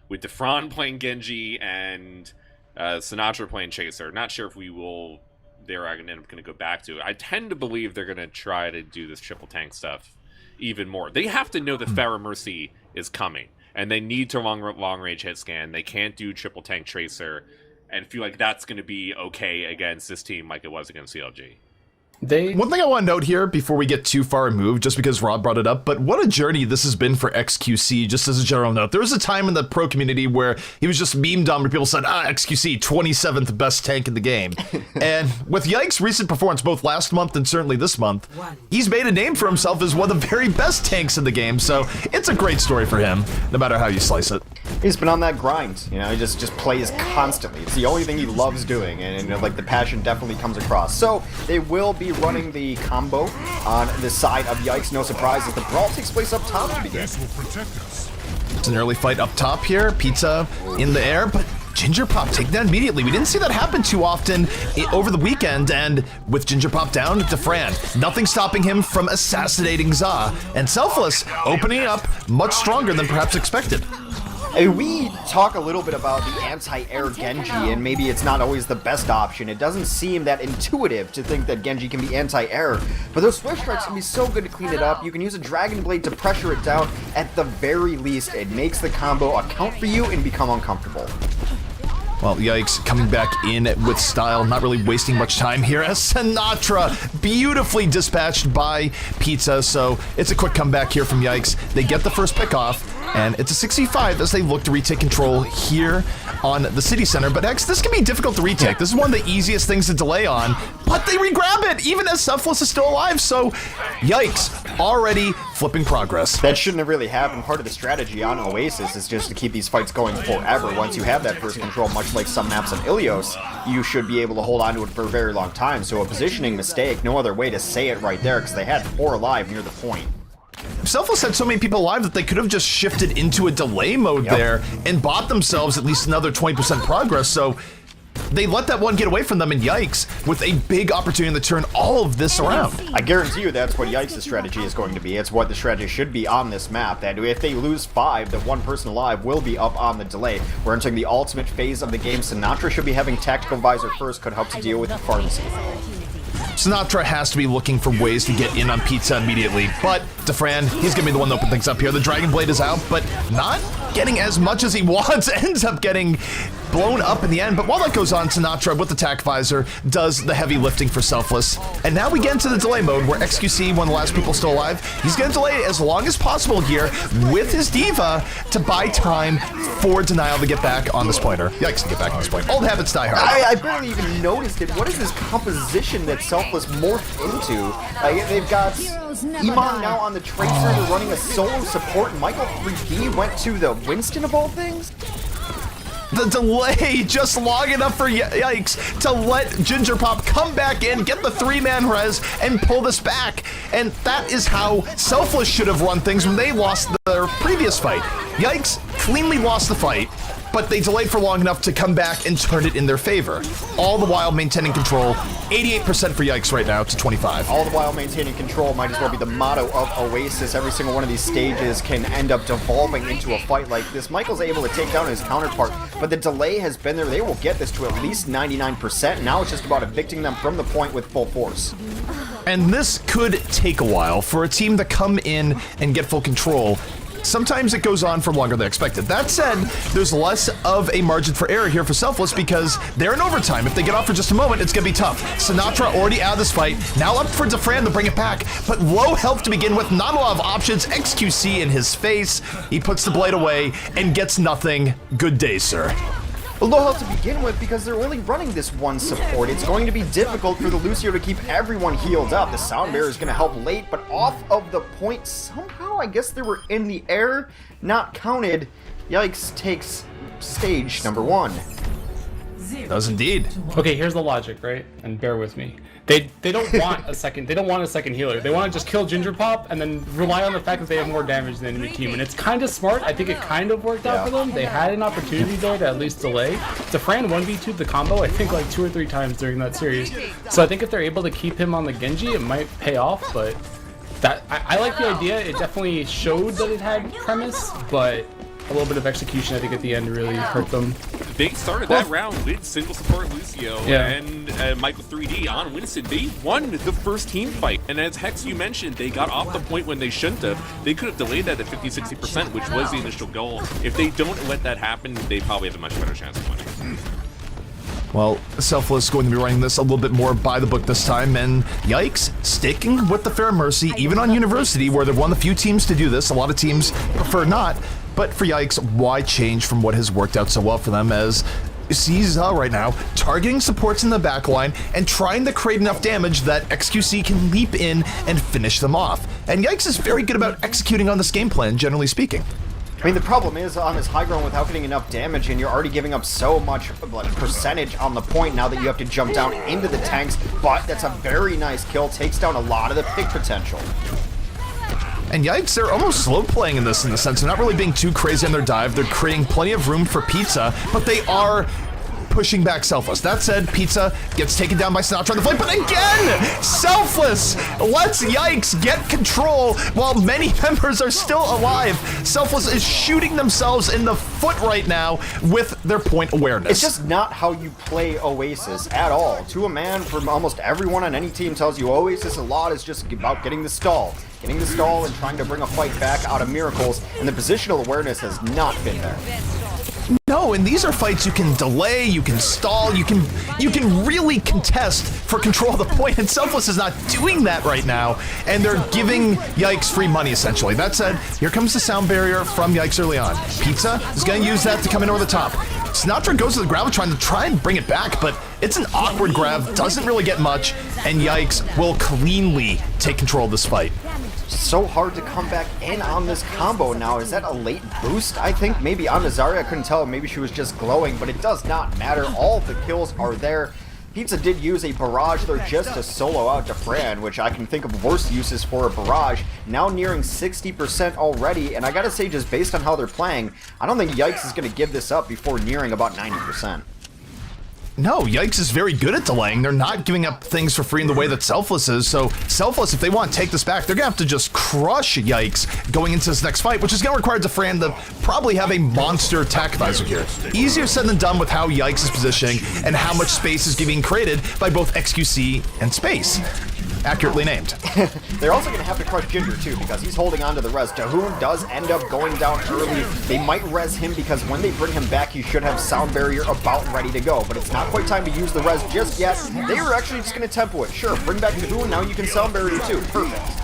with Defran playing Genji and Sinatra playing Chaser. Not sure if they're going to end up going to go back to it. I tend to believe they're going to try to do this triple tank stuff even more. They have to know that Pharah Mercy is coming, and they need to long range hit scan. They can't do triple tank Tracer, and feel like that's going to be okay against this team like it was against CLG. One thing I want to note here before we get too far removed, just because Rob brought it up, but what a journey this has been for XQC, just as a general note. There was a time in the pro community where he was just memed on where people said, XQC, 27th best tank in the game. And with Yikes' recent performance, both last month and certainly this month, he's made a name for himself as one of the very best tanks in the game, so it's a great story for him, no matter how you slice it. He's been on that grind, you know, he just plays constantly. It's the only thing he loves doing, and like the passion definitely comes across. So they will be running the combo on the side of Yikes. No surprise as the brawl takes place up top to begin. It's an early fight up top here. Pizza in the air, but Ginger Pop taking that immediately. We didn't see that happen too often over the weekend, and with Ginger Pop down, Defran, nothing stopping him from assassinating Za, and Selfless opening up much stronger than perhaps expected. We talk a little bit about the anti-air Genji, and maybe it's not always the best option. It doesn't seem that intuitive to think that Genji can be anti-air, but those Swift Strikes can be so good to clean it up. You can use a Dragon Blade to pressure it down. At the very least, it makes the combo account for you and become uncomfortable. Well, Yikes coming back in with style, not really wasting much time here as Sinatra beautifully dispatched by Pizza, so it's a quick comeback here from Yikes. They get the first pick off, and it's a 65 as they look to retake control here on the city center. But X, this can be difficult to retake. This is one of the easiest things to delay on, but they re-grab it even as Selfless is still alive, so Yikes already flipping progress. That shouldn't have really happened. Part of the strategy on Oasis is just to keep these fights going forever. Once you have that first control, much like some maps on Ilios, you should be able to hold on to it for a very long time. So a positioning mistake, no other way to say it right there, because they had 4 alive near the point. Selfless had so many people alive that they could have just shifted into a delay mode there and bought themselves at least another 20% progress, so they let that one get away from them, and Yikes with a big opportunity to turn all of this around. I guarantee you that's what Yikes' strategy is going to be. It's what the strategy should be on this map, that if they lose 5, that one person alive will be up on the delay. We're entering the ultimate phase of the game. Sinatra should be having Tactical Visor first, could help to deal with the pharmacy. Sinatra has to be looking for ways to get in on Pizza immediately, but Defran, he's gonna be the one to open things up here. The Dragon Blade is out, but not getting as much as he wants, ends up getting blown up in the end. But while that goes on, Sinatra with the Tac Visor does the heavy lifting for Selfless. And now we get into the delay mode where XQC, one of the last people still alive, he's gonna delay it as long as possible here with his Diva to buy time for Denial to get back on this pointer. Yikes, to get back on this point. Old habits die hard. I barely even noticed it. What is this composition that Selfless morphed into? Like, they've got Iman now on the Tracer, they're running a solo support, and Michael 3D went to the Winston of all things? The delay just long enough for Yikes to let Ginger Pop come back in, get the 3-man res, and pull this back. And that is how Selfless should have run things when they lost their previous fight. Yikes cleanly lost the fight, but they delayed for long enough to come back and turn it in their favor. All the while maintaining control. 88% for Yikes right now to 25. All the while maintaining control might as well be the motto of Oasis. Every single one of these stages can end up devolving into a fight like this. Michael's able to take down his counterpart, but the delay has been there. They will get this to at least 99%. Now it's just about evicting them from the point with full force. And this could take a while for a team to come in and get full control. Sometimes it goes on for longer than expected. That said, there's less of a margin for error here for Selfless because they're in overtime. If they get off for just a moment, it's gonna be tough. Sinatra already out of this fight. Now up for Defran to bring it back, but low health to begin with, not a lot of options. XQC in his face. He puts the blade away and gets nothing. Good day, sir. Low health to begin with because they're only running this one support. It's going to be difficult for the Lucio to keep everyone healed up. The Sound Bearer is going to help late, but off of the point somehow, I guess they were in the air, not counted. Yikes takes stage number 1. Does indeed. Okay, here's the logic, right? And bear with me. They don't want a second. They don't want a second healer. They want to just kill Ginger Pop and then rely on the fact that they have more damage than the enemy team. And it's kind of smart. I think it kind of worked out for them. They had an opportunity there to at least delay. Defran 1v2'd the combo, I think like 2 or 3 times during that series. So I think if they're able to keep him on the Genji, it might pay off. But that I like the idea. It definitely showed that it had premise, but a little bit of execution, I think, at the end really hurt them. They started that round with single support Lucio and Michael 3D on Winston. They won the first team fight. And as Hex, you mentioned, they got off the point when they shouldn't have. They could have delayed that to 50-60%, which was the initial goal. If they don't let that happen, they probably have a much better chance of winning. Well, Selfless going to be running this a little bit more by the book this time, and Yikes, sticking with the Fair Mercy, even on University, where they're one of the few teams to do this. A lot of teams prefer not, but for Yikes, why change from what has worked out so well for them, as he's right now targeting supports in the backline and trying to create enough damage that XQC can leap in and finish them off. And Yikes is very good about executing on this game plan, generally speaking. I mean, the problem is on this high ground without getting enough damage, and you're already giving up so much percentage on the point now that you have to jump down into the tanks, but that's a very nice kill, takes down a lot of the pick potential. And Yikes, they're almost slow playing in this, in the sense of not really being too crazy on their dive. They're creating plenty of room for Pizza, but they are pushing back Selfless. That said, Pizza gets taken down by Sinatra on the flank, but again, Selfless lets Yikes get control while many members are still alive. Selfless is shooting themselves in the foot right now with their point awareness. It's just not how you play Oasis at all. To a man, from almost everyone on any team tells you Oasis a lot is just about getting the stall. Getting the stall and trying to bring a fight back out of Miracles, and the positional awareness has not been there. No, and these are fights you can delay, you can stall, you can really contest for control of the point, and Selfless is not doing that right now, and they're giving Yikes free money, essentially. That said, here comes the sound barrier from Yikes early on. Pizza is going to use that to come in over the top. Sinatra goes to the grab trying to bring it back, but it's an awkward grab, doesn't really get much, and Yikes will cleanly take control of this fight. So hard to come back in on this combo now. Is that a late boost? I think maybe on Nazari, I couldn't tell. Maybe she was just glowing, but it does not matter. All the kills are there. Pizza did use a barrage there just to solo out Defran, which I can think of worse uses for a barrage. Now nearing 60% already, and I gotta say, just based on how they're playing, I don't think Yikes is gonna give this up before nearing about 90%. No, Yikes is very good at delaying. They're not giving up things for free in the way that Selfless is, so Selfless, if they want to take this back, they're going to have to just crush Yikes going into this next fight, which is going to require Defran to probably have a monster attack advisor here. Easier said than done with how Yikes is positioning and how much space is being created by both XQC and Space. Accurately named. They're also going to have to crush Ginger too, because he's holding on to the res. Dahoon does end up going down early. They might res him because when they bring him back, he should have sound barrier about ready to go, but it's not quite time to use the res just yet. They were actually just going to tempo it. Sure, bring back Dahoon, now you can sound barrier too. Perfect.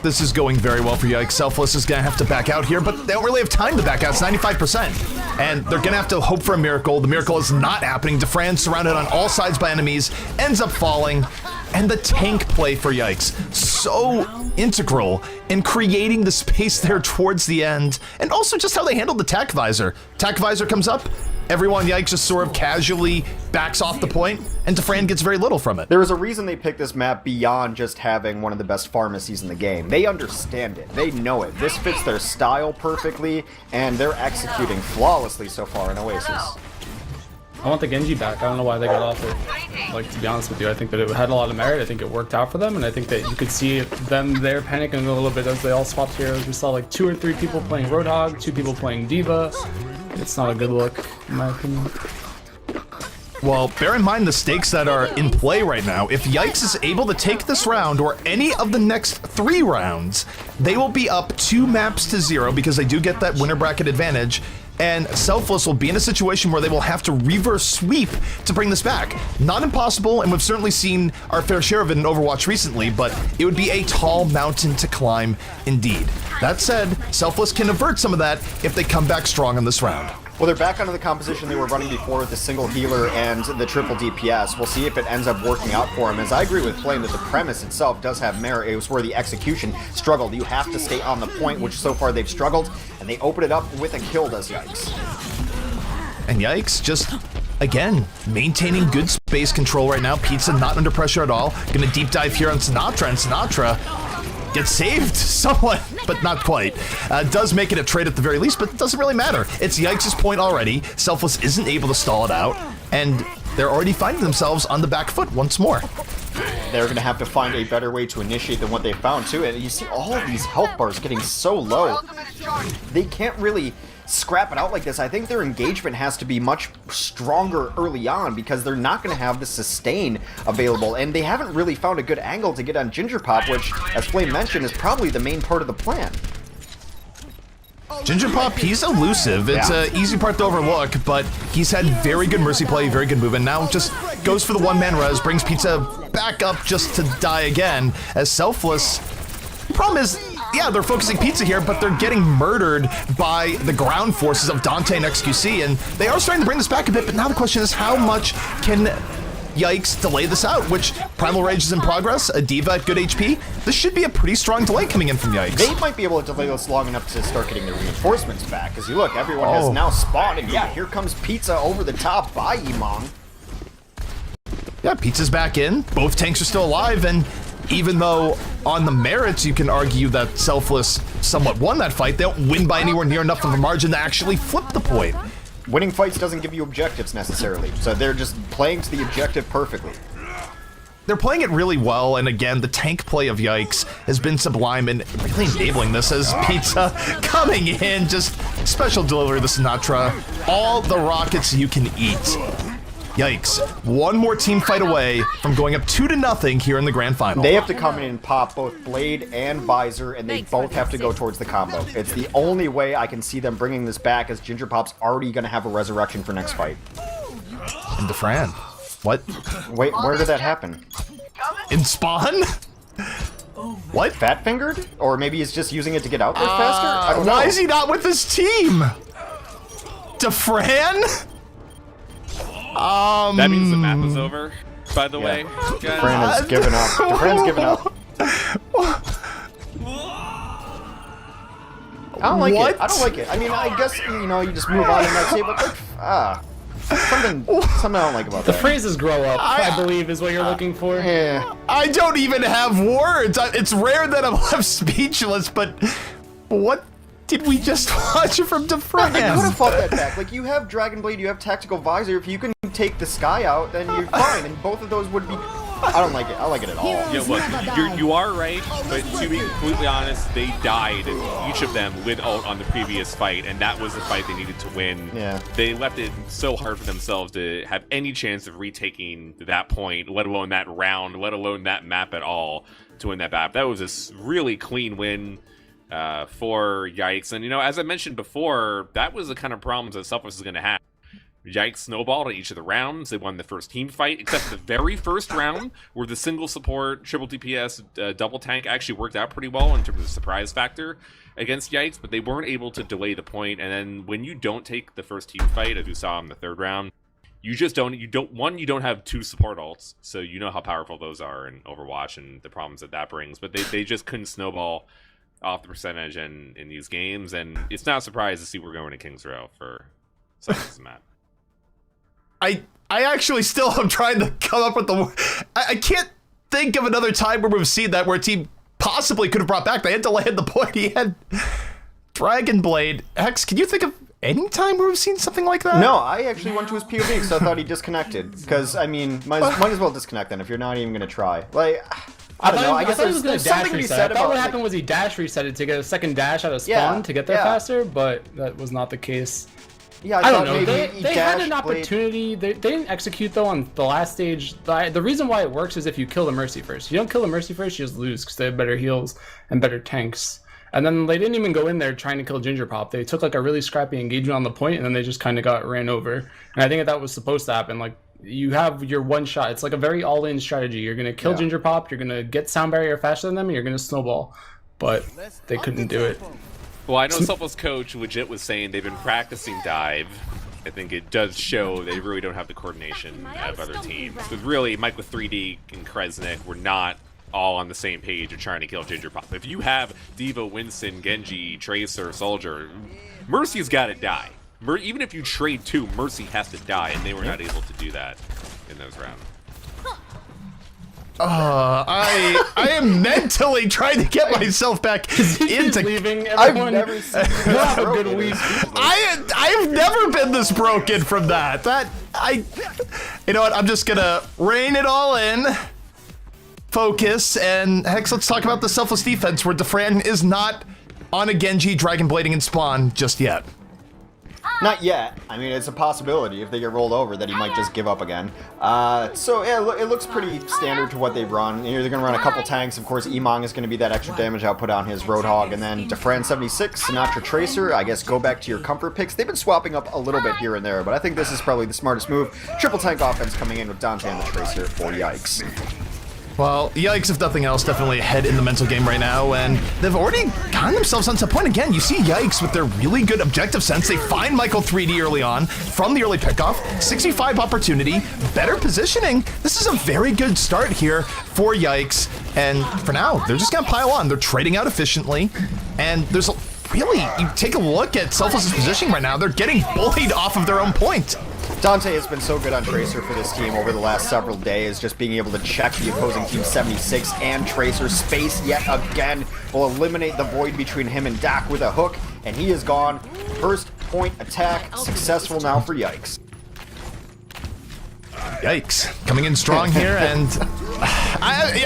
This is going very well for Yikes. Selfless is going to have to back out here, but they don't really have time to back out. It's 95%. And they're going to have to hope for a miracle. The miracle is not happening. Defran, surrounded on all sides by enemies, ends up falling. And the tank play for Yikes, so integral in creating the space there towards the end. And also just how they handled the Tac Visor. Tac Visor comes up, everyone Yikes just sort of casually backs off the point, and Defran gets very little from it. There is a reason they picked this map beyond just having one of the best pharmacies in the game. They understand it. They know it. This fits their style perfectly, and they're executing flawlessly so far in Oasis. I want the Genji back. I don't know why they got off it. Like, to be honest with you, I think that it had a lot of merit. I think it worked out for them, and I think that you could see them there panicking a little bit as they all swapped heroes. We saw like 2 or 3 people playing Roadhog, 2 people playing Diva. It's not a good look, in my opinion. Well, bear in mind the stakes that are in play right now. If Yikes is able to take this round, or any of the next 3 rounds, they will be up 2 maps to 0 because they do get that winner bracket advantage. And Selfless will be in a situation where they will have to reverse sweep to bring this back. Not impossible, and we've certainly seen our fair share of it in Overwatch recently, but it would be a tall mountain to climb indeed. That said, Selfless can avert some of that if they come back strong in this round. Well, they're back onto the composition they were running before with the single healer and the triple DPS. We'll see if it ends up working out for them. As I agree with Flame that the premise itself does have merit. It was where the execution struggled. You have to stay on the point, which so far they've struggled, and they open it up with a kill, does Yikes. And Yikes just, again, maintaining good space control right now. Pizza not under pressure at all. Gonna deep dive here on Sinatra, and Sinatra gets saved somewhat, but not quite. Does make it a trade at the very least, but it doesn't really matter. It's Yikes' point already. Selfless isn't able to stall it out, and they're already finding themselves on the back foot once more. they're going to have to find a better way to initiate than what they found, too. And you see all of these health bars getting so low. They can't really scrap it out like this. I think their engagement has to be much stronger early on because they're not going to have the sustain available. And they haven't really found a good angle to get on Ginger Pop, which, as Flame mentioned, is probably the main part of the plan. Ginger Pop, he's elusive. It's an easy part to overlook, but he's had very good mercy play, very good movement. Now just goes for the one-man res, brings Pizza back up just to die again. As Selfless, the problem is, yeah, they're focusing Pizza here, but they're getting murdered by the ground forces of Dante and XQC, and they are starting to bring this back a bit, but now the question is how much can Yikes delay this out, which Primal Rage is in progress, a Diva at good HP. This should be a pretty strong delay coming in from Yikes. They might be able to delay this long enough to start getting their reinforcements back, because you look, everyone has now spawned, and yeah, here comes Pizza over the top by Emong. Yeah, Pizza's back in, both tanks are still alive, and even though on the merits you can argue that Selfless somewhat won that fight, they don't win by anywhere near enough of a margin to actually flip the point. Winning fights doesn't give you objectives necessarily, so they're just playing to the objective perfectly. They're playing it really well, and again, the tank play of Yikes has been sublime and really enabling this as Pizza coming in, just special delivery to Sinatra. All the rockets you can eat. Yikes. One more team fight away from going up 2-0 here in the grand final. They have to come in and pop both Blade and Visor, and they both have to go towards the combo. It's the only way I can see them bringing this back, as Ginger Pop's already going to have a resurrection for next fight. Into Fran. What? Wait, where did that happen? In Spawn? What? Fat fingered? Or maybe he's just using it to get out there faster? I don't know. Why is he not with his team? DeFran? That means the map is over, by the way. DeFran has given up. DeFran's given up. I don't like it. I don't like it. I mean, I guess, you know, you just move on and that's it, but something I don't like about that. The phrase is grow up, I believe, is what you're looking for. Yeah. I don't even have words. It's rare that I'm left speechless, but what did we just watch from DeFran? You could have fought that back. Like, you have Dragon Blade, you have Tactical Visor. If you can take the Sky out, then you're fine. And both of those would be... I don't like it. I don't like it at all. Yeah, look, you are right, but to be completely honest, they died, each of them, with ult on the previous fight, and that was the fight they needed to win. Yeah. They left it so hard for themselves to have any chance of retaking that point, let alone that round, let alone that map at all, to win that map. That was a really clean win for Yikes. And, you know, as I mentioned before, that was the kind of problems that Selfless is going to have. Yikes snowballed at each of the rounds. They won the first team fight, except the very first round, where the single support, triple DPS, double tank actually worked out pretty well in terms of surprise factor against Yikes, but they weren't able to delay the point. And then when you don't take the first team fight, as you saw in the third round, you don't have two support ults, so you know how powerful those are in Overwatch and the problems that brings. But they just couldn't snowball off the percentage in these games, and it's not a surprise to see we're going to King's Row for Selfless map. I actually still am trying to come up with the... I can't think of another time where we've seen that where a team possibly could have brought back. They had to land the point. He had Dragon Blade. Hex, can you think of any time where we've seen something like that? No, I actually went to his POV because I thought he disconnected. Because, I mean, might as well disconnect then if you're not even going to try. Like... I don't know. I guess there's something to be said about. What happened was he dash reset it to get a second dash out of spawn to get there faster, but that was not the case. Yeah, I don't know. They had an opportunity. They didn't execute though on the last stage. The reason why it works is if you kill the Mercy first. If you don't kill the Mercy first, you just lose because they have better heals and better tanks. And then they didn't even go in there trying to kill Ginger Pop. They took like a really scrappy engagement on the point, and then they just kind of got ran over. And I think that was supposed to happen. Like, you have your one shot. It's like a very all-in strategy. You're gonna kill Ginger Pop. You're gonna get sound barrier faster than them. And you're gonna snowball. But they couldn't do it. Well, I know Selfless coach legit was saying they've been practicing dive. I think it does show they really don't have the coordination of other teams. Because really, Mike with 3D and Kresnik were not all on the same page of trying to kill Ginger Pop. If you have Diva, Winston, Genji, Tracer, Soldier, Mercy's got to die. Even if you trade two, Mercy has to die, and they were not able to do that in those rounds. I am mentally trying to get myself back into leaving. I've never seen a good week. I've never been this broken from that. You know what? I'm just gonna rein it all in. focus, and heck, let's talk about the Selfless defense, where Defran is not on a Genji Dragon Blading in spawn just yet. Not yet. I mean, it's a possibility if they get rolled over that he might just give up again. So yeah, it looks pretty standard to what they've run. They're going to run a couple tanks. Of course, Emong is going to be that extra damage output on his Roadhog, and then Defran 76, Sinatra Tracer. I guess go back to your comfort picks. They've been swapping up a little bit here and there, but I think this is probably the smartest move. Triple tank offense coming in with Dante and the Tracer for Yikes. Well, Yikes, if nothing else, definitely ahead in the mental game right now, and they've already gotten themselves onto a point again. You see Yikes with their really good objective sense. They find Michael 3D early on from the early pickoff. 65 opportunity, better positioning. This is a very good start here for Yikes, and for now, they're just gonna pile on. They're trading out efficiently, and there's really, you take a look at Selfless's positioning right now, they're getting bullied off of their own point. Dante has been so good on Tracer for this team over the last several days, just being able to check the opposing team 76 and Tracer space yet again will eliminate the void between him and Dak with a hook, and he is gone. First point attack successful now for Yikes. Yikes, coming in strong here, and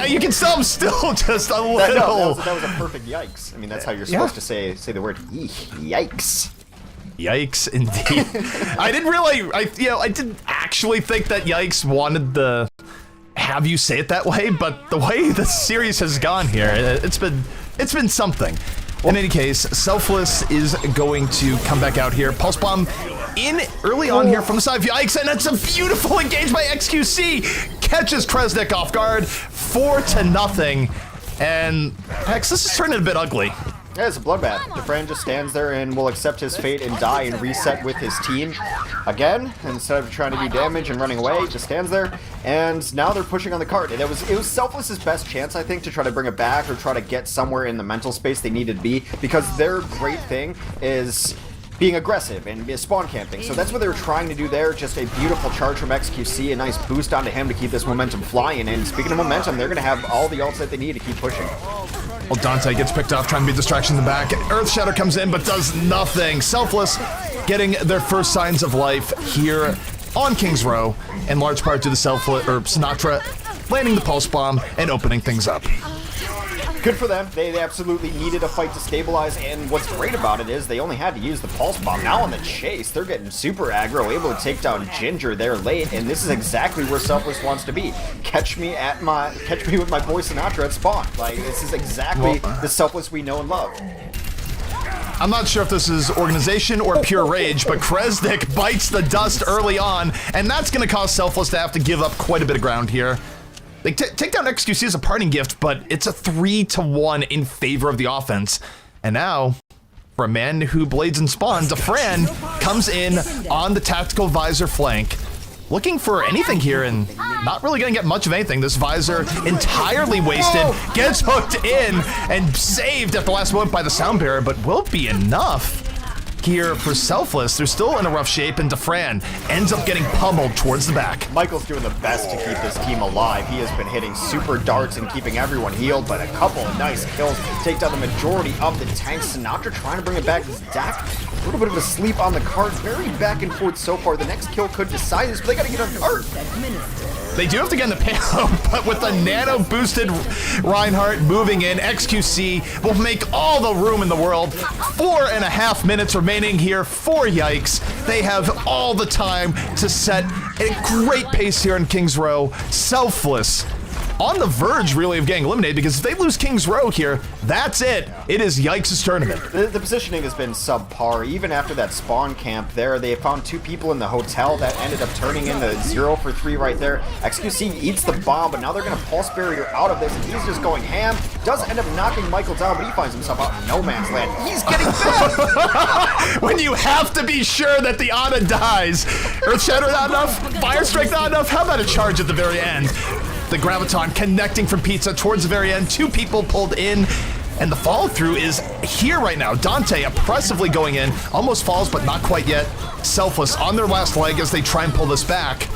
you can tell I'm still just a little. That was a perfect Yikes. I mean, that's how you're supposed to say the word Yikes. Yikes, indeed. I didn't really, I didn't actually think that Yikes wanted to have you say it that way, but the way the series has gone here, it's been something. In any case, Selfless is going to come back out here. Pulse Bomb in early on here from the side of Yikes, and it's a beautiful engage by XQC. Catches Kresnik off guard, 4-0, and Hex, this is turning a bit ugly. Yeah, it's a bloodbath. Defran just stands there and will accept his fate and die and reset with his team. Again, instead of trying to do damage and running away, just stands there. And now they're pushing on the card. It was Selfless's best chance, I think, to try to bring it back or try to get somewhere in the mental space they needed to be, because their great thing is being aggressive and spawn camping. So that's what they were trying to do there. Just a beautiful charge from XQC, a nice boost onto him to keep this momentum flying. And speaking of momentum, they're going to have all the ults that they need to keep pushing. Well, Dante gets picked off, trying to be distraction in the back. Earth Shadow comes in, but does nothing. Selfless getting their first signs of life here on King's Row, in large part to the Sinatra landing the Pulse Bomb and opening things up. Good for them. They absolutely needed a fight to stabilize, and what's great about it is they only had to use the Pulse Bomb. Now on the chase, they're getting super aggro, able to take down Ginger there late, and this is exactly where Selfless wants to be. Catch me with my boy Sinatra at spawn. Like, this is exactly the Selfless we know and love. I'm not sure if this is organization or pure rage, but Kresnik bites the dust early on, and that's going to cause Selfless to have to give up quite a bit of ground here. They take down XQC as a parting gift, but it's a 3-1 in favor of the offense. And now, for a man who blades and spawns, Defran comes in on the tactical visor flank, looking for anything here and not really gonna get much of anything. This visor entirely wasted, gets hooked in and saved at the last moment by the sound barrier, but will it be enough here for Selfless? They're still in a rough shape, and Defran ends up getting pummeled towards the back. Michael's doing the best to keep this team alive. He has been hitting super darts and keeping everyone healed, but a couple of nice kills take down the majority of the tanks. Sinatra trying to bring it back. Dak, a little bit of a sleep on the card. Very back and forth so far. The next kill could decide this, but they gotta get on card. They do have to get in the payload, but with the nano-boosted Reinhardt moving in, XQC will make all the room in the world. 4.5 minutes remaining here for Yikes. They have all the time to set a great pace here in King's Row. Selfless on the verge, really, of getting eliminated, because if they lose King's Row here, that's it. It is Yikes' tournament. The positioning has been subpar. Even after that spawn camp there, they found 2 people in the hotel that ended up turning into 0 for 3 right there. XQC eats the bomb, but now they're going to pulse barrier out of this, and he's just going ham. Does end up knocking Michael down, but he finds himself out in no man's land. He's getting fed! When you have to be sure that the Ana dies. Earth Shatter not enough? Fire Strike not enough? How about a charge at the very end? The Graviton connecting from Pizza towards the very end. 2 people pulled in, and the follow-through is here right now. Dante oppressively going in, almost falls, but not quite yet. Selfless on their last leg as they try and pull this back.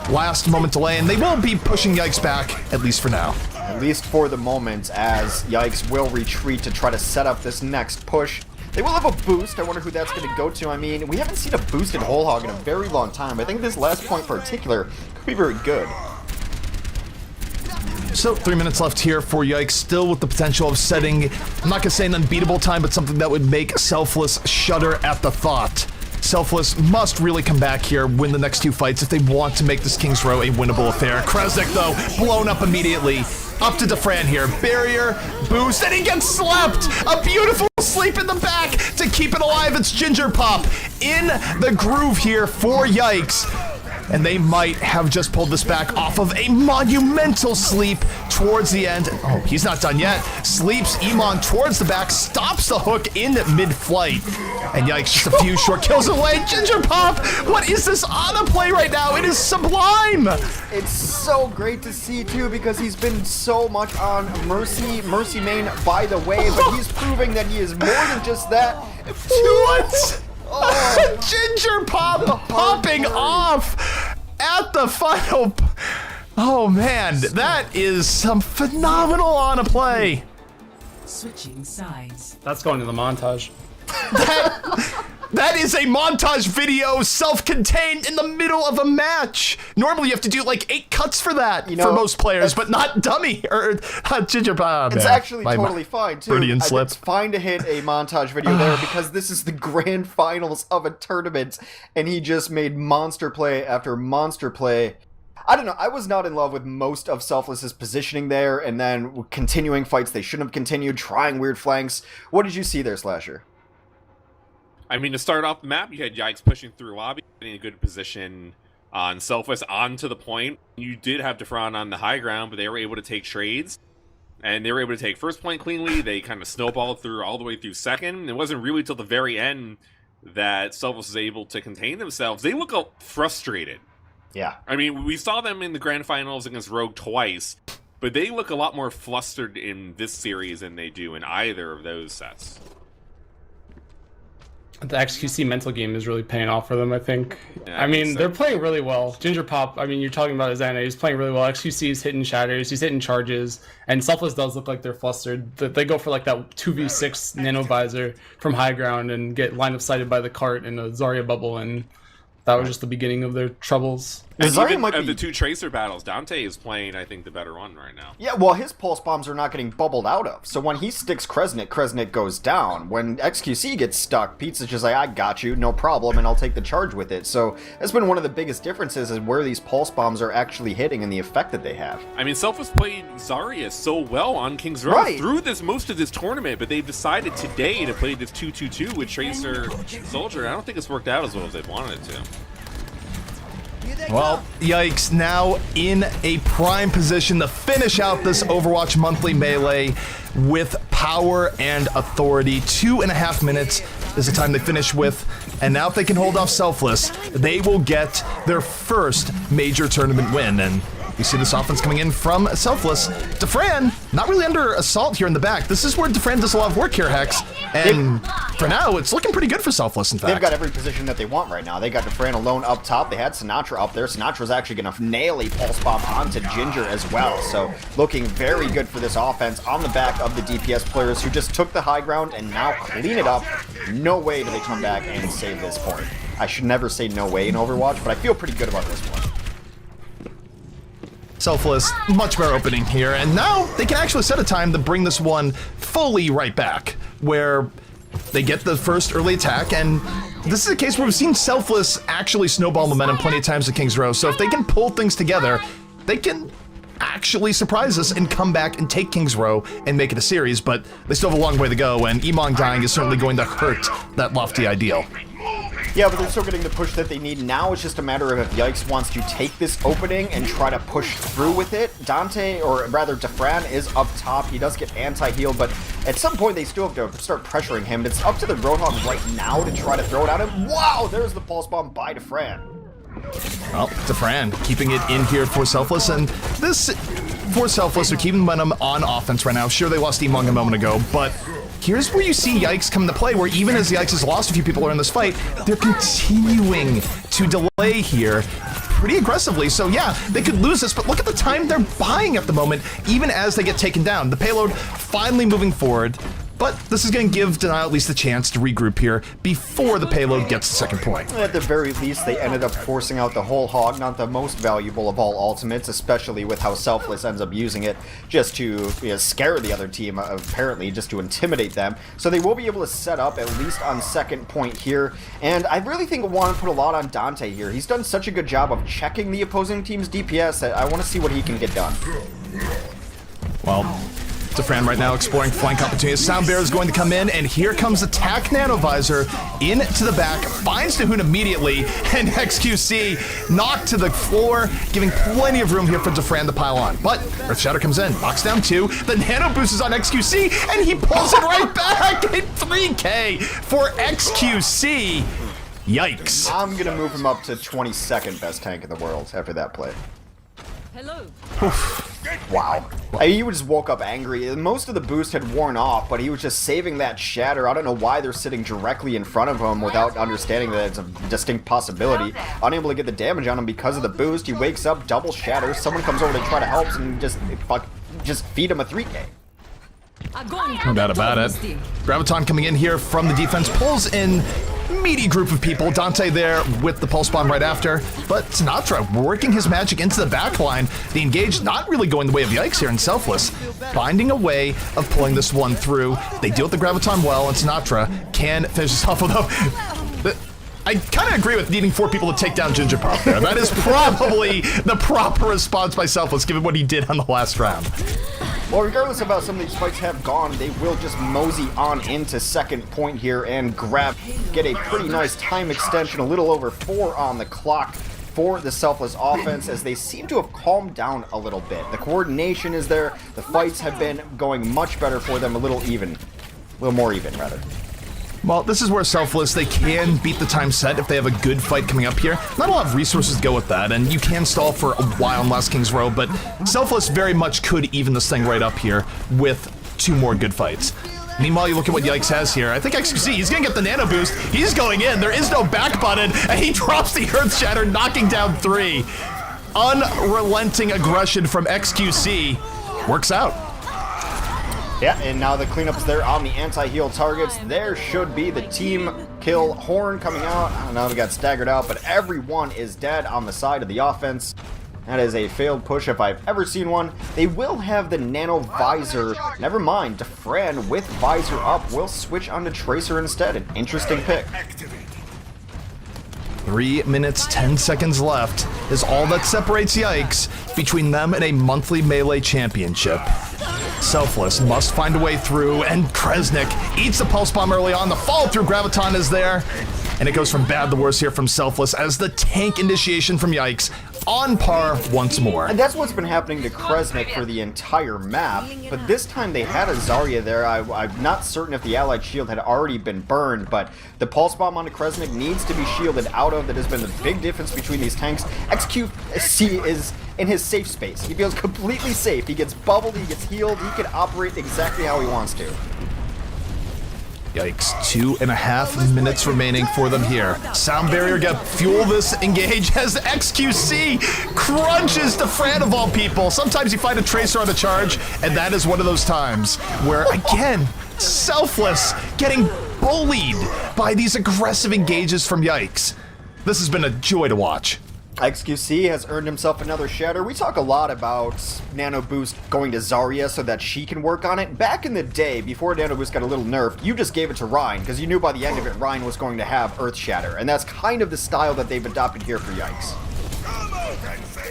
Last moment delay, and they will be pushing Yikes back, at least for now. At least for the moment, as Yikes will retreat to try to set up this next push. They will have a boost. I wonder who that's going to go to. I mean, we haven't seen a boosted Whole Hog in a very long time. I think this last point in particular could be very good. So 3 minutes left here for Yikes, still with the potential of setting, I'm not gonna say an unbeatable time, but something that would make Selfless shudder at the thought. Selfless must really come back here, win the next 2 fights if they want to make this King's Row a winnable affair. Kresnik, though, blown up immediately. Up to Defran here. Barrier, boost, and he gets slept! A beautiful sleep in the back to keep it alive. It's Ginger Pop in the groove here for Yikes. And they might have just pulled this back off of a monumental sleep towards the end. Oh, he's not done yet. Sleeps Iman towards the back, stops the hook in mid-flight. And Yikes, just a few short kills away. Ginger Pop, what is this on a play right now? It is sublime. It's so great to see, too, because he's been so much on Mercy main, by the way, but he's proving that he is more than just that. What? Oh, Ginger Pop popping off at the final. Oh man, that is some phenomenal on a play. Switching sides. That's going to the montage. That is a montage video, self-contained in the middle of a match. Normally you have to do like 8 cuts for that, for most players, but not dummy or Ginger Pop. It's actually totally fine too. Freudian slip. It's fine to hit a montage video there because this is the grand finals of a tournament, and he just made monster play after monster play. I don't know, I was not in love with most of Selfless's positioning there, and then continuing fights they shouldn't have continued, trying weird flanks. What did you see there, Slasher? I mean, to start off the map, you had Yikes pushing through lobby, getting a good position on Selfless onto the point. You did have Defran on the high ground, but they were able to take trades. And they were able to take first point cleanly. They kind of snowballed through all the way through second. It wasn't really till the very end that Selfless was able to contain themselves. They look frustrated. Yeah. I mean, we saw them in the grand finals against Rogue twice, but they look a lot more flustered in this series than they do in either of those sets. The XQC mental game is really paying off for them, I think. Yeah, I mean, so. they're playing really well. Ginger Pop, I mean, you're talking about Azana, he's playing really well. XQC is hitting shatters, he's hitting charges, and Selfless does look like they're flustered. They go for like that 2v6 nano visor from high ground and get line of sighted by the cart in a Zarya bubble, and that was just the beginning of their troubles. And Zarya even might of be... the 2 Tracer battles, Dante is playing, I think, the better one right now. Yeah, well, his pulse bombs are not getting bubbled out of. So when he sticks Kresnik goes down. When XQC gets stuck, Pizza's just like, I got you, no problem, and I'll take the charge with it. So that's been one of the biggest differences is where these pulse bombs are actually hitting and the effect that they have. I mean, Selfless played Zarya so well on King's Row through most of this tournament, but they've decided today to play this 2-2-2 with Tracer Soldier. I don't think it's worked out as well as they wanted it to. Well, Yikes now in a prime position to finish out this Overwatch monthly melee with power and authority. 2.5 minutes is the time they finish with, and now if they can hold off Selfless, they will get their first major tournament win. And you see this offense coming in from Selfless. Defran, not really under assault here in the back. This is where Defran does a lot of work here, Hex. And for now, it's looking pretty good for Selfless, in fact. They've got every position that they want right now. They got Defran alone up top. They had Sinatra up there. Sinatra's actually going to nail a pulse bomb onto Ginger as well. So looking very good for this offense on the back of the DPS players who just took the high ground and now clean it up. No way do they come back and save this point. I should never say no way in Overwatch, but I feel pretty good about this one. Selfless, much better opening here, and now they can actually set a time to bring this one fully right back, where they get the first early attack, and this is a case where we've seen Selfless actually snowball momentum plenty of times at King's Row, so if they can pull things together, they can actually surprise us and come back and take King's Row and make it a series, but they still have a long way to go, and Emong dying is certainly going to hurt that lofty ideal. Yeah, but they're still getting the push that they need. Now it's just a matter of if Yikes wants to take this opening and try to push through with it. Dante, or rather Defran, is up top. He does get anti-heal, but at some point they still have to start pressuring him. It's up to the Roadhog right now to try to throw it at him. Wow, there's the pulse bomb by Defran. Well, Defran keeping it in here for Selfless, and this, for Selfless, are keeping momentum on offense right now. Sure, they lost Emong a moment ago, but here's where you see Yikes come into play, where even as Yikes has lost a few people in this fight, they're continuing to delay here pretty aggressively. So yeah, they could lose this, but look at the time they're buying at the moment, even as they get taken down. The payload finally moving forward, but this is going to give Denial at least a chance to regroup here before the payload gets the second point. At the very least, they ended up forcing out the whole hog, not the most valuable of all ultimates, especially with how Selfless ends up using it just to scare the other team, apparently, just to intimidate them. So they will be able to set up at least on second point here, and I really think I want to put a lot on Dante here. He's done such a good job of checking the opposing team's DPS that I want to see what he can get done. Well, Defran right now exploring flank opportunities. Soundbear is going to come in, and here comes Attack Nanovisor into the back, finds Nahoon immediately, and XQC knocked to the floor, giving plenty of room here for Defran to pile on. But Earthshatter comes in, knocks down 2, the Nano Boost is on XQC, and he pulls it right back at 3K for XQC. Yikes. I'm going to move him up to 22nd best tank in the world after that play. Hello. Wow. He just woke up angry. Most of the boost had worn off, but he was just saving that shatter. I don't know why they're sitting directly in front of him without understanding that it's a distinct possibility. Unable to get the damage on him because of the boost. He wakes up, double shatter. Someone comes over to try to help and just feed him a 3K. No doubt about it. Graviton coming in here from the defense, pulls in meaty group of people. Dante there with the pulse bomb right after, but Sinatra working his magic into the back line. The engage not really going the way of Yikes here in Selfless, finding a way of pulling this one through. They deal with the Graviton well, and Sinatra can finish this off, although I kind of agree with needing 4 people to take down Ginger Pop there. That is probably the proper response by Selfless, given what he did on the last round. Well, regardless of how some of these fights have gone, they will just mosey on into second point here and get a pretty nice time extension, a little over 4 on the clock for the Selfless offense, as they seem to have calmed down a little bit. The coordination is there, the fights have been going much better for them, a little more even, rather. Well, this is where Selfless, they can beat the time set if they have a good fight coming up here. Not a lot of resources to go with that, and you can stall for a while in Last King's Row, but Selfless very much could even this thing right up here with 2 more good fights. Meanwhile, you look at what Yikes has here. I think XQC, he's gonna get the Nano Boost. He's going in, there is no back button, and he drops the Earth Shatter, knocking down 3. Unrelenting aggression from XQC works out. Yeah, and now the cleanup's there on the anti-heal targets. There should be the team kill horn coming out. I don't know if it got staggered out, but everyone is dead on the side of the offense. That is a failed push if I've ever seen one. They will have the Nano Visor. Never mind, Defran with Visor up will switch onto Tracer instead. An interesting pick. 3 minutes, 10 seconds left is all that separates Yikes between them and a monthly Melee championship. Selfless must find a way through, and Kresnik eats the pulse bomb early on. The follow through Graviton is there, and it goes from bad to worse here from Selfless as the tank initiation from Yikes on par once more. And that's what's been happening to Kresnik for the entire map, but this time they had a Zarya there. I'm not certain if the allied shield had already been burned, but the pulse bomb onto Kresnik needs to be shielded out of. That has been the big difference between these tanks. XQC is in his safe space. He feels completely safe. He gets bubbled, he gets healed, he can operate exactly how he wants to. Yikes, 2.5 minutes remaining for them here. Sound barrier gonna fuel this engage as XQC crunches Defran of all people. Sometimes you find a Tracer on a charge, and that is one of those times where, again, Selfless getting bullied by these aggressive engages from Yikes. This has been a joy to watch. XQC has earned himself another shatter. We talk a lot about Nano Boost going to Zarya so that she can work on it. Back in the day, before Nano Boost got a little nerfed, you just gave it to Ryan, because you knew by the end of it, Ryan was going to have Earth Shatter. And that's kind of the style that they've adopted here for Yikes.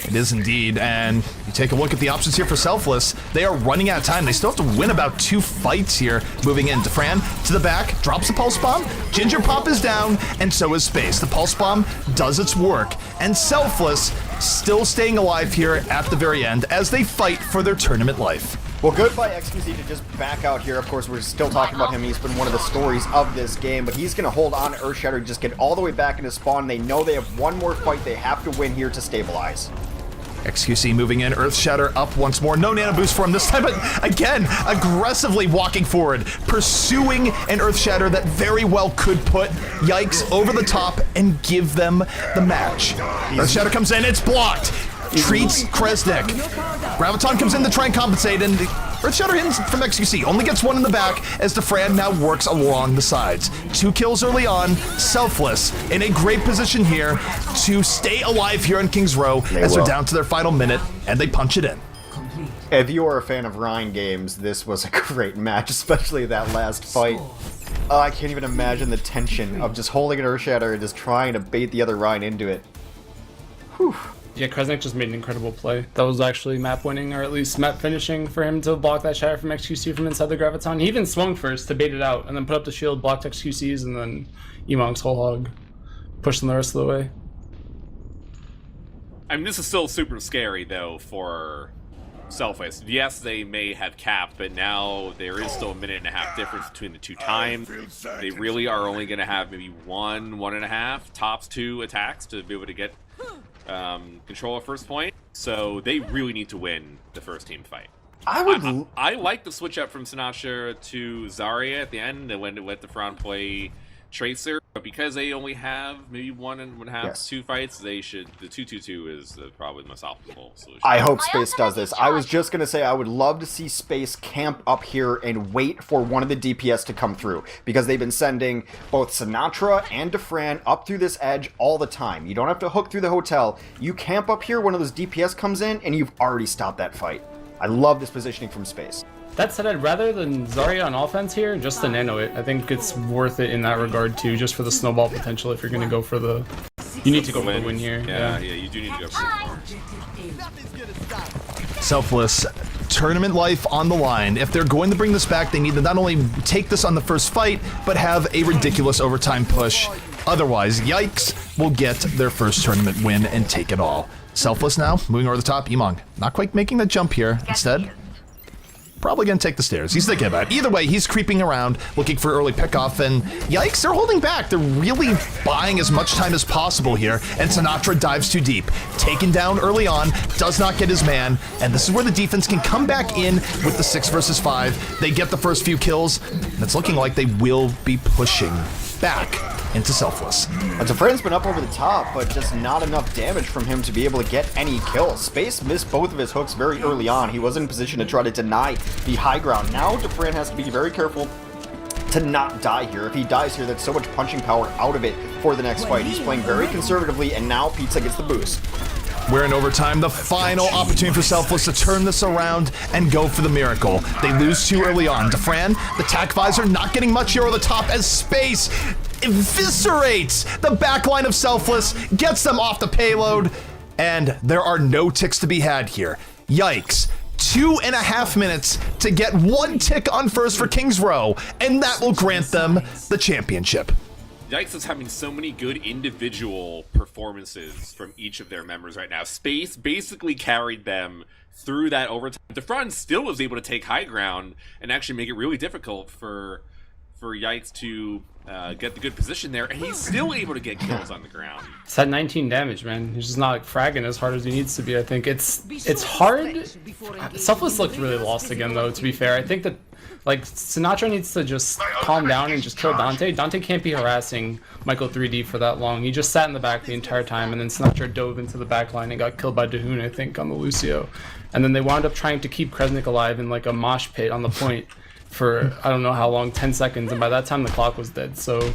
It is indeed, and you take a look at the options here for Selfless. They are running out of time. They still have to win about 2 fights here. Moving in, Defran to the back, drops the Pulse Bomb. Ginger Pop is down, and so is Space. The Pulse Bomb does its work, and Selfless still staying alive here at the very end as they fight for their tournament life. Well, good by XQC to just back out here. Of course, we're still talking about him. He's been one of the stories of this game, but he's going to hold on to Earthshatter, just get all the way back into spawn. They know they have one more fight they have to win here to stabilize. XQC moving in, Earthshatter up once more. No Nano Boost for him this time, but again, aggressively walking forward, pursuing an Earthshatter that very well could put Yikes over the top and give them the match. Earthshatter comes in, it's blocked. Treats Kresnik. Graviton comes in to try and compensate, and Earthshatter hits from XQC, only gets one in the back as Defran now works along the sides. 2 kills early on, Selfless in a great position here to stay alive here on King's Row as they're down to their final minute, and they punch it in. If you are a fan of Rhine games, this was a great match, especially that last fight. I can't even imagine the tension of just holding an Earthshatter and just trying to bait the other Rhine into it. Whew. Yeah, Kresnik just made an incredible play. That was actually map winning, or at least map finishing for him to block that shatter from XQC from inside the Graviton. He even swung first to bait it out, and then put up the shield, blocked XQC's, and then Emong's whole hog pushed them the rest of the way. I mean, this is still super scary, though, for Selfless. Yes, they may have capped, but now there is still a 1.5-minute difference between the 2 times. They really are only going to have maybe 1.5, tops 2 attacks to be able to get control of first point. So they really need to win the first team fight. I like the switch up from Sinatra to Zarya at the end, and when to let the front play Tracer, but because they only have maybe 1.5, 2 fights, they should. The 2-2-2 is probably the most optimal solution. I hope Space does this. I was just gonna say I would love to see Space camp up here and wait for one of the DPS to come through, because they've been sending both Sinatra and Defran up through this edge all the time. You don't have to hook through the hotel. You camp up here, one of those DPS comes in, and you've already stopped that fight. I love this positioning from Space. That said, I'd rather than Zarya on offense here, just to nano it. I think it's worth it in that regard too, just for the snowball potential if you're going to go for the... You need to go for the win here. Yeah, you do need to go for it. Selfless, tournament life on the line. If they're going to bring this back, they need to not only take this on the first fight, but have a ridiculous overtime push. Otherwise, Yikes will get their first tournament win and take it all. Selfless now, moving over the top. Emong, not quite making the jump here. Instead, probably gonna take the stairs. He's thinking about it. Either way, he's creeping around, looking for early pickoff, and Yikes, they're holding back. They're really buying as much time as possible here, and Sinatra dives too deep. Taken down early on, does not get his man, and this is where the defense can come back in with the 6 versus 5. They get the first few kills, and it's looking like they will be pushing back into Selfless. Defran's been up over the top, but just not enough damage from him to be able to get any kills. Space missed both of his hooks very early on. He was in position to try to deny the high ground. Now Defran has to be very careful to not die here. If he dies here, that's so much punching power out of it for the next fight. He's playing very conservatively, and now Pizza gets the boost. We're in overtime, the final opportunity for Selfless to turn this around and go for the miracle. They lose too early on. Defran, the tack visor, not getting much here over the top as Space eviscerates the backline of Selfless, gets them off the payload, and there are no ticks to be had here. Yikes. 2.5 minutes to get 1 tick on first for King's Row, and that will grant them the championship. Yikes is having so many good individual performances from each of their members right now. Space basically carried them through that overtime. Defran still was able to take high ground and actually make it really difficult for Yikes to get the good position there, and he's still able to get kills on the ground. It's had 19 damage, man. He's just not like fragging as hard as he needs to be. I think it's hard. Selfless looked really lost again, though, to be fair. I think that like Sinatra needs to just calm down and just kill Dante. Dante can't be harassing Michael 3D for that long. He just sat in the back the entire time, and then Sinatra dove into the back line and got killed by Dahoon, I think, on the Lucio. And then they wound up trying to keep Kresnik alive in like a mosh pit on the point for I don't know how long, 10 seconds, and by that time the clock was dead. So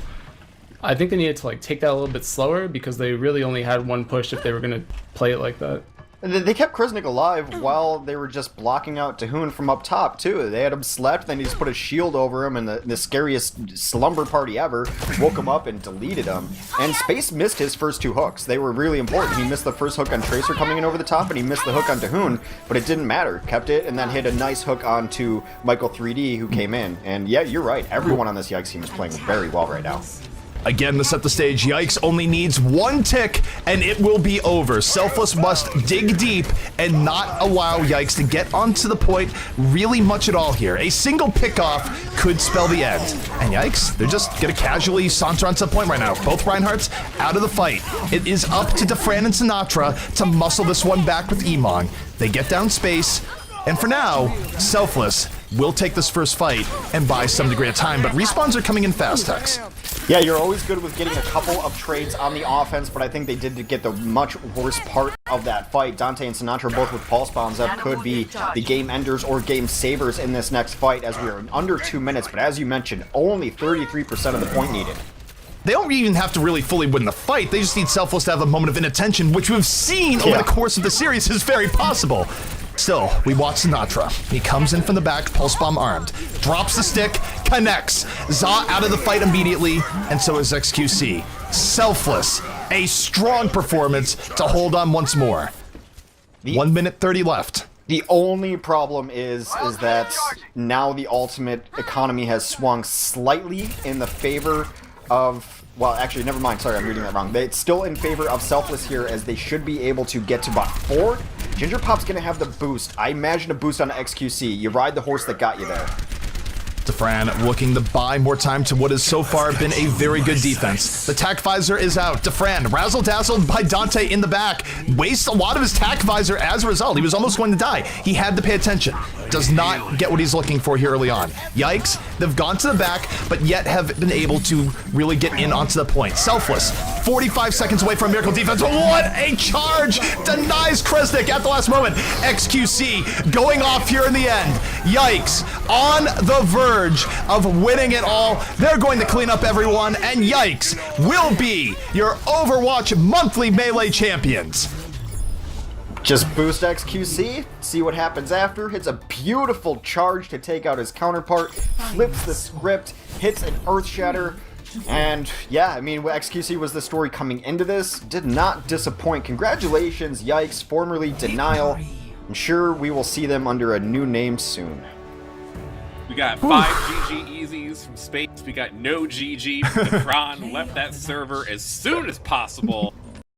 I think they needed to like take that a little bit slower, because they really only had 1 push if they were gonna play it like that. And they kept Kresnik alive while they were just blocking out Dahoon from up top, too. They had him slept, then he just put a shield over him, and the scariest slumber party ever woke him up and deleted him. And Space missed his first 2 hooks. They were really important. He missed the first hook on Tracer coming in over the top, and he missed the hook on Dahoon, but it didn't matter. Kept it, and then hit a nice hook onto Michael 3D, who came in. And yeah, you're right. Everyone on this Yikes team is playing very well right now. Again, to set the stage, Yikes only needs 1 tick, and it will be over. Selfless must dig deep and not allow Yikes to get onto the point really much at all here. A single pickoff could spell the end. And Yikes, they're just going to casually saunter onto the point right now. Both Reinhardts out of the fight. It is up to Defran and Sinatra to muscle this one back with Emong. They get down Space, and for now, Selfless will take this first fight and buy some degree of time, but respawns are coming in fast, Tex. Yeah, you're always good with getting a couple of trades on the offense, but I think they did get the much worst part of that fight. Dante and Sinatra both with pulse bombs up could be the game enders or game savers in this next fight as we are in under 2 minutes, but as you mentioned, only 33% of the point needed. They don't even have to really fully win the fight. They just need Selfless to have a moment of inattention, which we've seen over the course of the series is very possible. Still, we watch Sinatra. He comes in from the back, pulse bomb armed, drops the stick, connects. Za out of the fight immediately, and so is XQC. Selfless, a strong performance to hold on once more. 1 minute 30 left. The only problem is that now the ultimate economy has swung slightly in the favor of, well, actually, never mind. Sorry, I'm reading that wrong. It's still in favor of Selfless here, as they should be able to get to bot 4. Ginger Pop's going to have the boost. I imagine a boost on XQC. You ride the horse that got you there. Defran looking to buy more time to what has so far been a very good defense. The tack visor is out. Defran razzle-dazzled by Dante in the back. Wastes a lot of his tack visor as a result. He was almost going to die. He had to pay attention. Does not get what he's looking for here early on. Yikes, they've gone to the back, but yet have been able to really get in onto the point. Selfless, 45 seconds away from miracle defense. What a charge! Denies Kresnik at the last moment. XQC going off here in the end. Yikes, on the verge of winning it all. They're going to clean up everyone, and Yikes will be your Overwatch monthly Melee champions. Just boost XQC, see what happens after, hits a beautiful charge to take out his counterpart, flips the script, hits an Earth Shatter, and yeah, I mean, XQC was the story coming into this, did not disappoint. Congratulations, Yikes, formerly Denial. I'm sure we will see them under a new name soon. We got 5 GG easies from space. We got no GG from the Fran. Left that server as soon as possible.